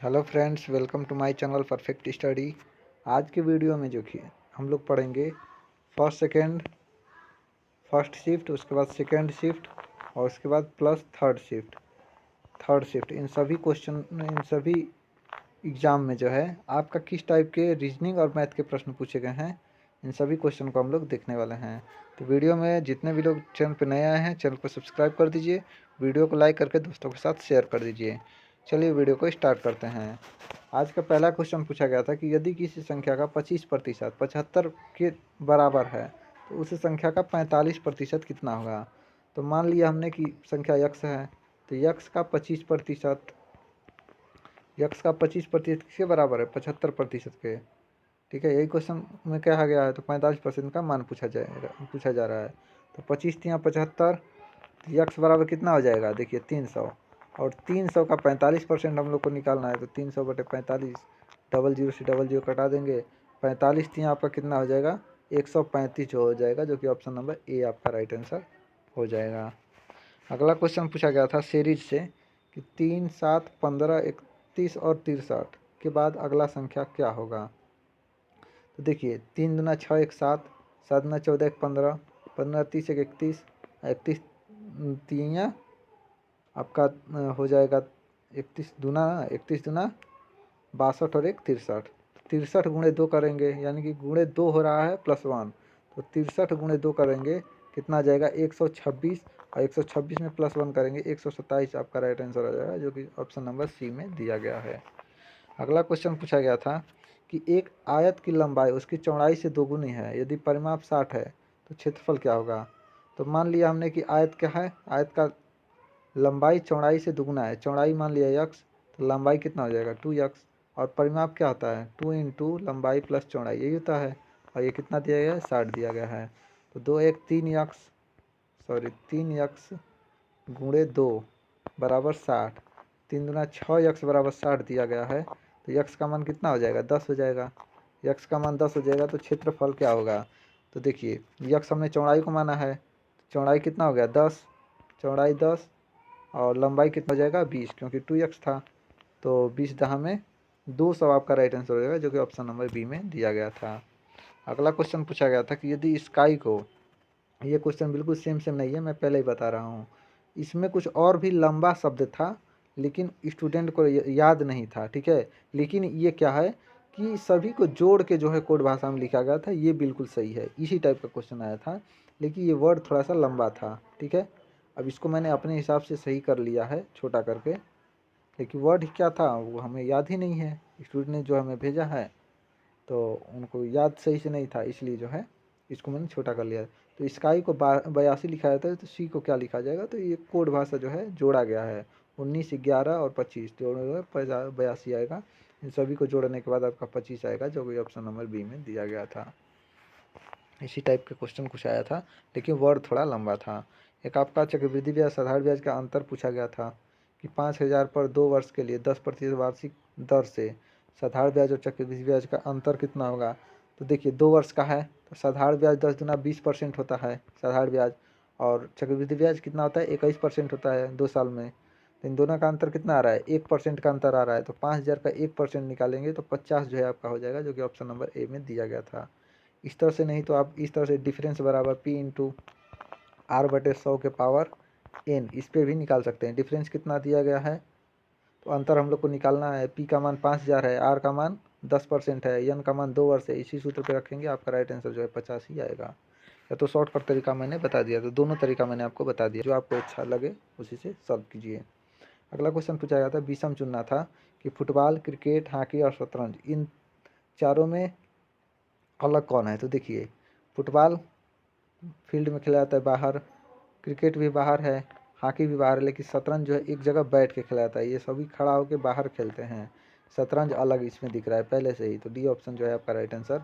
Hello friends, welcome to my channel perfect study. आज के video में जो कि हम लोग पढ़ेंगे फर्स्ट शिफ्ट, उसके बाद सेकंड शिफ्ट और उसके बाद प्लस थर्ड शिफ्ट इन सभी एग्ज़ाम में जो है आपका किस टाइप के रीजनिंग और मैथ के प्रश्न पूछे गए हैं, इन सभी क्वेश्चन को हम लोग देखने वाले हैं। तो वीडियो में जितने भी लोग चैनल पर नए आए हैं, चैनल को सब्सक्राइब कर दीजिए, वीडियो को लाइक करके दोस्तों के साथ शेयर कर दीजिए। चलिए वीडियो को स्टार्ट करते हैं। आज का पहला क्वेश्चन पूछा गया था कि यदि किसी संख्या का 25% 75 के बराबर है तो उस संख्या का 45% कितना होगा। तो मान लिया हमने कि संख्या यक्स है, तो यक्स का 25% किसके बराबर है, 75% के। ठीक है, यही क्वेश्चन में कहा गया है। तो 45% का मान पूछा जा रहा है। तो 25 या 75, तो यक्स बराबर कितना हो जाएगा, देखिए 300। और 300 का 45% हम लोग को निकालना है। तो 300/45, डबल जीरो से डबल जीरो कटा देंगे। 45 यहाँ आपका कितना हो जाएगा, 135 जो हो जाएगा, जो कि ऑप्शन नंबर ए आपका राइट आंसर हो जाएगा। अगला क्वेश्चन पूछा गया था सीरीज से कि 3, 7, 15, 31 और 63 के बाद अगला संख्या क्या होगा। तो देखिए 3 दूना 6 1 7, 7 दूना 14 1 15, 15 30 1 31, 31 3 आपका हो जाएगा 31 दूना 62 और 1 63। 63 गुणे 2 करेंगे, यानी कि गुणे 2 हो रहा है +1। तो 63 गुणे 2 करेंगे, कितना आ जाएगा 126, और 126 में +1 करेंगे 127 आपका राइट आंसर आ जाएगा, जो कि ऑप्शन नंबर सी में दिया गया है। अगला क्वेश्चन पूछा गया था कि एक आयत की लंबाई उसकी चौड़ाई से दोगुनी है, यदि परिमाप 60 है तो क्षेत्रफल क्या होगा। तो मान लिया हमने कि आयत क्या है, आयत का लंबाई चौड़ाई से दुगुना है। चौड़ाई मान लिया यक्स, तो लंबाई कितना हो जाएगा 2x, और परिमाप क्या होता है 2 × लंबाई प्लस चौड़ाई, यही होता है। और ये कितना दिया गया है, 60 दिया गया है। तो 3x गुणे 2 बराबर 60, 3 दूना 6x बराबर 60 दिया गया है। तो यक्स का मान कितना हो जाएगा, 10 हो जाएगा। यक्स का मान 10 हो जाएगा तो क्षेत्रफल क्या होगा। तो देखिए यक्स हमने चौड़ाई को माना है, चौड़ाई कितना हो गया 10, चौड़ाई 10, और लंबाई कितना हो जाएगा 20, क्योंकि 2x था। तो 20 दहा में 200 आपका राइट आंसर हो जाएगा, जो कि ऑप्शन नंबर बी में दिया गया था। अगला क्वेश्चन पूछा गया था कि यदि स्काई को, ये क्वेश्चन बिल्कुल सेम नहीं है, मैं पहले ही बता रहा हूँ। इसमें कुछ और भी लंबा शब्द था, लेकिन स्टूडेंट को याद नहीं था। ठीक है, लेकिन ये क्या है कि सभी को जोड़ के जो है कोड भाषा में लिखा गया था, ये बिल्कुल सही है। इसी टाइप का क्वेश्चन आया था, लेकिन ये वर्ड थोड़ा सा लंबा था। ठीक है, अब इसको मैंने अपने हिसाब से सही कर लिया है छोटा करके, लेकिन वर्ड क्या था वो हमें याद ही नहीं है। स्टूडेंट ने जो हमें भेजा है तो उनको याद सही से नहीं था, इसलिए जो है इसको मैंने छोटा कर लिया। तो स्काई को 82 लिखा जाता है, तो सी को क्या लिखा जाएगा, तो ये कोड भाषा जो है जोड़ा गया है। 19, 11 और 25 जोड़ने 82 आएगा। इन सभी को जोड़ने के बाद आपका 25 आएगा, जो कि ऑप्शन नंबर बी में दिया गया था। इसी टाइप के क्वेश्चन कुछ आया था, लेकिन वर्ड थोड़ा लंबा था। एक आपका चक्रवृद्धि ब्याज साधारण ब्याज का अंतर पूछा गया था कि 5,000 पर 2 वर्ष के लिए 10% वार्षिक दर से साधारण ब्याज और चक्रवृद्धि ब्याज का अंतर कितना होगा। तो देखिए 2 वर्ष का है, तो साधारण ब्याज 10 दूना 20% होता है साधारण ब्याज, और चक्रवृद्धि ब्याज कितना होता है 21% होता है 2 साल में। तो इन दोनों का अंतर कितना आ रहा है, 1% का अंतर आ रहा है। तो 5,000 का 1% निकालेंगे तो 50 जो है आपका हो जाएगा, जो कि ऑप्शन नंबर ए में दिया गया था। इस तरह से नहीं तो आप इस तरह से डिफरेंस बराबर P × R/100 के पावर n, इस पर भी निकाल सकते हैं। डिफरेंस कितना दिया गया है, तो अंतर हम लोग को निकालना है। P का मान 5,000 है, R का मान 10% है, n का मान 2 वर्ष है। इसी सूत्र पे रखेंगे, आपका राइट आंसर जो है 50 ही आएगा। या तो शॉर्टकट तरीका मैंने बता दिया, तो दोनों तरीका मैंने आपको बता दिया, जो आपको अच्छा लगे उसी से सॉल्व कीजिए। अगला क्वेश्चन पूछा गया था, विषम चुनना था कि फुटबॉल, क्रिकेट, हॉकी और शतरंज, इन चारों में अलग कौन है। तो देखिए फुटबॉल फील्ड में खेला जाता है बाहर, क्रिकेट भी बाहर है, हॉकी भी बाहर है, लेकिन शतरंज जो है एक जगह बैठ के खेला जाता है। ये सभी खड़ा होकर बाहर खेलते हैं, शतरंज अलग इसमें दिख रहा है पहले से ही। तो डी ऑप्शन जो है आपका राइट आंसर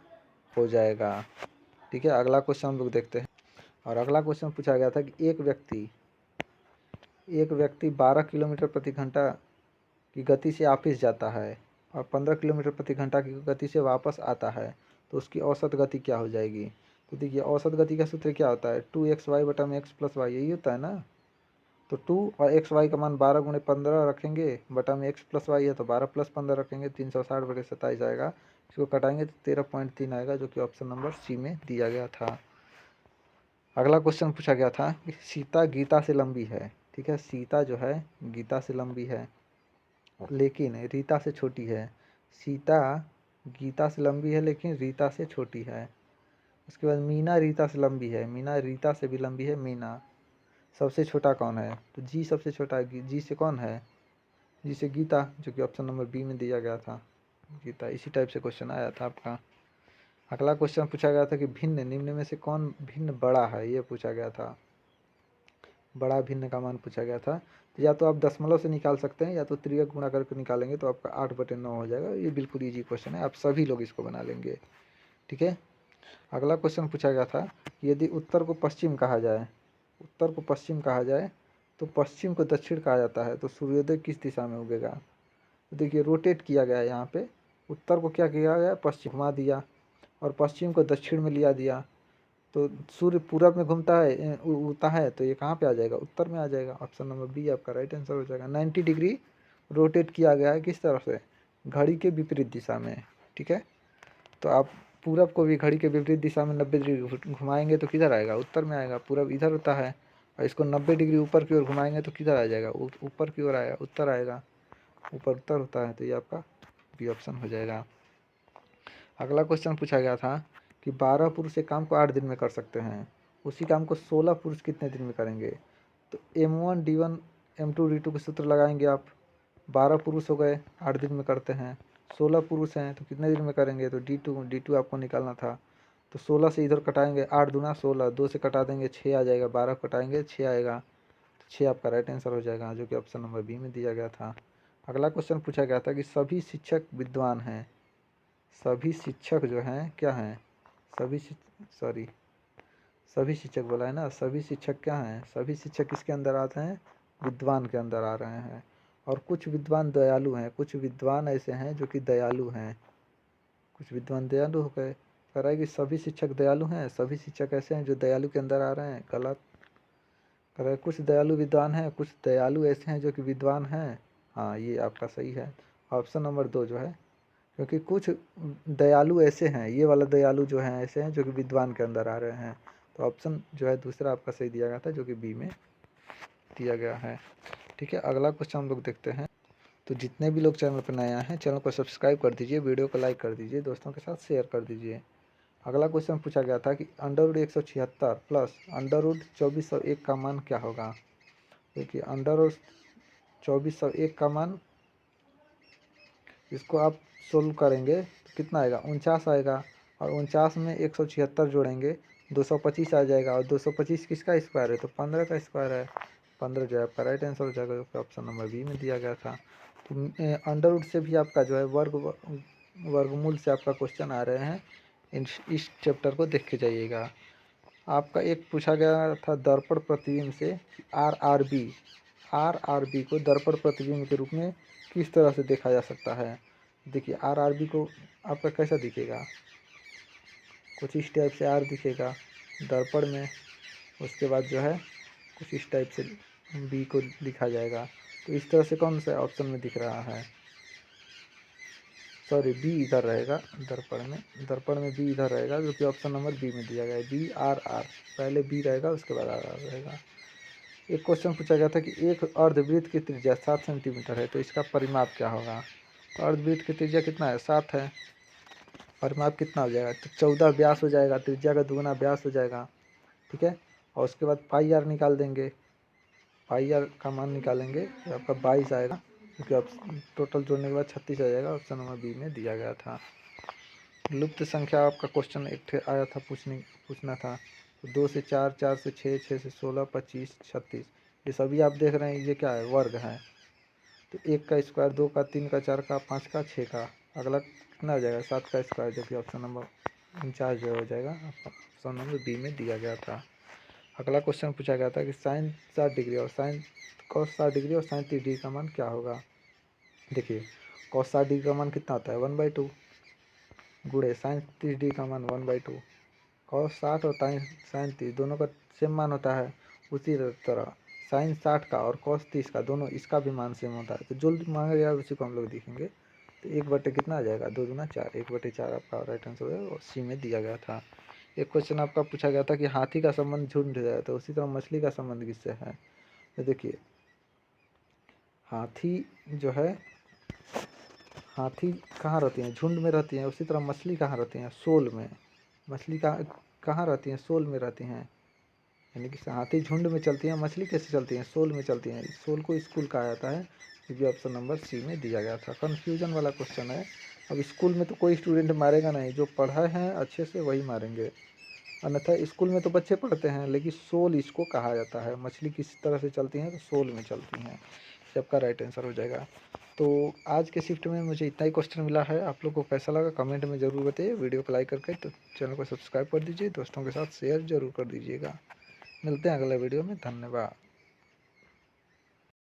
हो जाएगा। ठीक है, अगला क्वेश्चन हम लोग देखते हैं। और अगला क्वेश्चन पूछा गया था कि एक व्यक्ति 12 किलोमीटर प्रति घंटा की गति से ऑफिस जाता है और 15 किलोमीटर प्रति घंटा की गति से वापस आता है, तो उसकी औसत गति क्या हो जाएगी। तो देखिए औसत गति का सूत्र क्या होता है, 2xy/x + y, यही होता है ना। तो 2 और एक्स वाई का मान 12 गुणे 15 रखेंगे, बटा में एक्स प्लस वाई है तो 12 प्लस 15 रखेंगे, 360/27 आएगा। इसको कटाएंगे तो 13.3 आएगा, जो कि ऑप्शन नंबर सी में दिया गया था। अगला क्वेश्चन पूछा गया था कि सीता गीता से लंबी है। ठीक है, सीता जो है गीता से लंबी है लेकिन रीता से छोटी है। सीता गीता से लंबी है लेकिन रीता से छोटी है। उसके बाद मीना रीता से लंबी है, मीना रीता से भी लंबी है। मीना सबसे छोटा कौन है? तो जी सबसे छोटा है। जी से कौन है? जी से गीता, जो कि ऑप्शन नंबर बी में दिया गया था। गीता, इसी टाइप से क्वेश्चन आया था आपका। अगला क्वेश्चन पूछा गया था कि भिन्न निम्न में से कौन भिन्न बड़ा है, ये पूछा गया था। बड़ा भिन्न का मान पूछा गया था। तो या तो आप दशमलव से निकाल सकते हैं या तो त्रियक गुणा करके निकालेंगे तो आपका 8/9 हो जाएगा। ये बिल्कुल ईजी क्वेश्चन है, आप सभी लोग इसको बना लेंगे। ठीक है, अगला क्वेश्चन पूछा गया था कि यदि उत्तर को पश्चिम कहा जाए, उत्तर को पश्चिम कहा जाए तो पश्चिम को दक्षिण कहा जाता है, तो सूर्योदय किस दिशा में उगेगा? तो देखिए रोटेट किया गया है यहाँ पे। उत्तर को क्या किया गया? पश्चिम घुमा दिया और पश्चिम को दक्षिण में लिया दिया। तो सूर्य पूरब में घूमता है उगता है, तो ये कहाँ पे आ जाएगा? उत्तर में आ जाएगा। ऑप्शन नंबर बी आपका राइट आंसर हो जाएगा। 90 डिग्री रोटेट किया गया है, किस तरफ से? घड़ी के विपरीत दिशा में। ठीक है, तो आप पूरब को भी घड़ी के विपरीत दिशा में 90 डिग्री घुमाएंगे तो किधर आएगा? उत्तर में आएगा। पूरब इधर होता है और इसको 90 डिग्री ऊपर की ओर घुमाएंगे तो किधर आ जाएगा? ऊपर की ओर आएगा, उत्तर आएगा। ऊपर उत्तर होता है, तो ये आपका बी ऑप्शन हो जाएगा। अगला क्वेश्चन पूछा गया था कि 12 पुरुष एक काम को 8 दिन में कर सकते हैं, उसी काम को 16 पुरुष कितने दिन में करेंगे? तो M1 D1 M2 D2 के सूत्र लगाएंगे आप। 12 पुरुष हो गए, 8 दिन में करते हैं। 16 पुरुष हैं तो कितने दिन में करेंगे? तो D2 आपको निकालना था। तो 16 से इधर कटाएंगे, 8 दूना 16, 2 से कटा देंगे 6 आ जाएगा, 12 कटाएंगे 6 आएगा। तो 6 आपका राइट आंसर हो जाएगा, जो कि ऑप्शन नंबर बी में दिया गया था। अगला क्वेश्चन पूछा गया था कि सभी शिक्षक विद्वान हैं। सभी शिक्षक जो हैं क्या हैं? सभी शिक्षक बोला है ना, सभी शिक्षक क्या हैं? सभी शिक्षक किसके अंदर आते हैं? विद्वान के अंदर आ रहे हैं। और कुछ विद्वान दयालु हैं, कुछ विद्वान ऐसे हैं जो कि दयालु हैं। कुछ विद्वान दयालु हो गए, कह रहा है कि सभी शिक्षक दयालु हैं, सभी शिक्षक ऐसे हैं जो दयालु के अंदर आ रहे हैं। गलत। कह रहा है कुछ दयालु विद्वान हैं, कुछ दयालु ऐसे हैं जो कि विद्वान हैं। हाँ, ये आपका सही है, ऑप्शन नंबर 2 जो है। क्योंकि कुछ दयालु ऐसे हैं, ये वाला दयालु जो हैं ऐसे हैं जो कि विद्वान के अंदर आ रहे हैं। तो ऑप्शन जो है दूसरा आपका सही दिया गया था, जो कि बी में दिया गया है। ठीक है, अगला क्वेश्चन हम लोग देखते हैं। तो जितने भी लोग चैनल पर नए आए हैं, चैनल को सब्सक्राइब कर दीजिए, वीडियो को लाइक कर दीजिए, दोस्तों के साथ शेयर कर दीजिए। अगला क्वेश्चन पूछा गया था कि √176 प्लस √2401 का मान क्या होगा? देखिए √2401 का मान, इसको आप सोल्व करेंगे तो कितना आएगा? 49 आएगा। और 49 में 176 जोड़ेंगे 225 आ जाएगा। और 225 किसका स्क्वायर है? तो 15 का स्क्वायर है। 15 जो है आपका राइट आंसर हो जाएगा, जो कि ऑप्शन नंबर बी में दिया गया था। तो अंडर रूट से भी आपका जो है वर्गमूल से आपका क्वेश्चन आ रहे हैं। इस चैप्टर को देख के जाइएगा। आपका एक पूछा गया था दर्पण प्रतिबिंब से, आर आर बी को दर्पण प्रतिबिंब के रूप में किस तरह से देखा जा सकता है? देखिए आर बी को आपका कैसा दिखेगा? कुछ इस टाइप से आर दिखेगा दर्पण में। उसके बाद जो है कुछ इस टाइप से बी को लिखा जाएगा। तो इस तरह से कौन सा ऑप्शन में दिख रहा है? सॉरी, बी इधर रहेगा दर्पण में बी इधर रहेगा, जो कि ऑप्शन नंबर बी में दिया गया है। BRR, पहले बी रहेगा उसके बाद RR रहेगा। एक क्वेश्चन पूछा गया था कि एक अर्धवृत्त की त्रिज्या 7 सेंटीमीटर है, तो इसका परिमाप क्या होगा? तो अर्धवृत्त की त्रिज्या कितना है? 7 है। परिमाप कितना हो जाएगा? तो 14 व्यास हो जाएगा, त्रिज्या का दुगुना व्यास हो जाएगा। ठीक है, और उसके बाद पाई आर निकाल देंगे। पाई आर का मान निकालेंगे तो आपका 22 आएगा, क्योंकि अब टोटल जोड़ने के बाद 36 आ जाएगा। ऑप्शन नंबर बी में दिया गया था। लुप्त संख्या आपका क्वेश्चन एक आया था, पूछना था। तो 2 से 4, 4 से 6, 6 से 16, 25, 36, ये सभी आप देख रहे हैं, ये क्या है? वर्ग है। तो 1 का स्क्वायर, 2 का, 3 का, 4 का, 5 का, 6 का। अगला कितना हो जाएगा? 7 का स्क्वायर, जो कि ऑप्शन नंबर 49 जो हो जाएगा, ऑप्शन नंबर बी में दिया गया था। अगला क्वेश्चन पूछा गया था कि साइन 60 डिग्री और साइन कॉस 60 डिग्री और साइन 30 डिग्री का मान क्या होगा? देखिए कॉस 60 डिग्री का मान कितना होता है? 1/2 गुणे साइन 30 डिग्री का मान 1/2। कॉस 60 और साइन 30 दोनों का सेम मान होता है। उसी तरह साइन 60 का और कॉस 30 का दोनों इसका भी मान सेम होता है। तो जो मांगा गया उसी को हम लोग देखेंगे। तो 1/, कितना आ जाएगा 2 दूना 4, 1/4 आपका राइट आंसर है और सी में दिया गया था। एक क्वेश्चन आपका पूछा गया था कि हाथी का संबंध झुंड से है, तो उसी तरह मछली का संबंध किससे है। तो देखिए हाथी जो है, हाथी कहाँ रहती हैं, झुंड में रहती हैं। उसी तरह मछली कहाँ रहती हैं, शोल में। मछली कहाँ रहती हैं, शोल में रहती हैं। यानी कि हाथी झुंड में चलती हैं, मछली कैसे चलती हैं, शोल में चलती हैं। शोल को स्कूल कहा जाता है, क्योंकि ऑप्शन नंबर सी में दिया गया था। कन्फ्यूजन वाला क्वेश्चन है। अब स्कूल में तो कोई स्टूडेंट मारेगा नहीं, जो पढ़ा है अच्छे से वही मारेंगे। अन्यथा स्कूल में तो बच्चे पढ़ते हैं, लेकिन शोल इसको कहा जाता है। मछली किस तरह से चलती हैं, तो शोल में चलती हैं। सबका राइट आंसर हो जाएगा। तो आज के शिफ्ट में मुझे इतना ही क्वेश्चन मिला है। आप लोग को कैसा लगा कमेंट में ज़रूर बताइए। वीडियो को लाइक करके तो चैनल को सब्सक्राइब कर दीजिए, दोस्तों के साथ शेयर ज़रूर कर दीजिएगा। मिलते हैं अगले वीडियो में, धन्यवाद।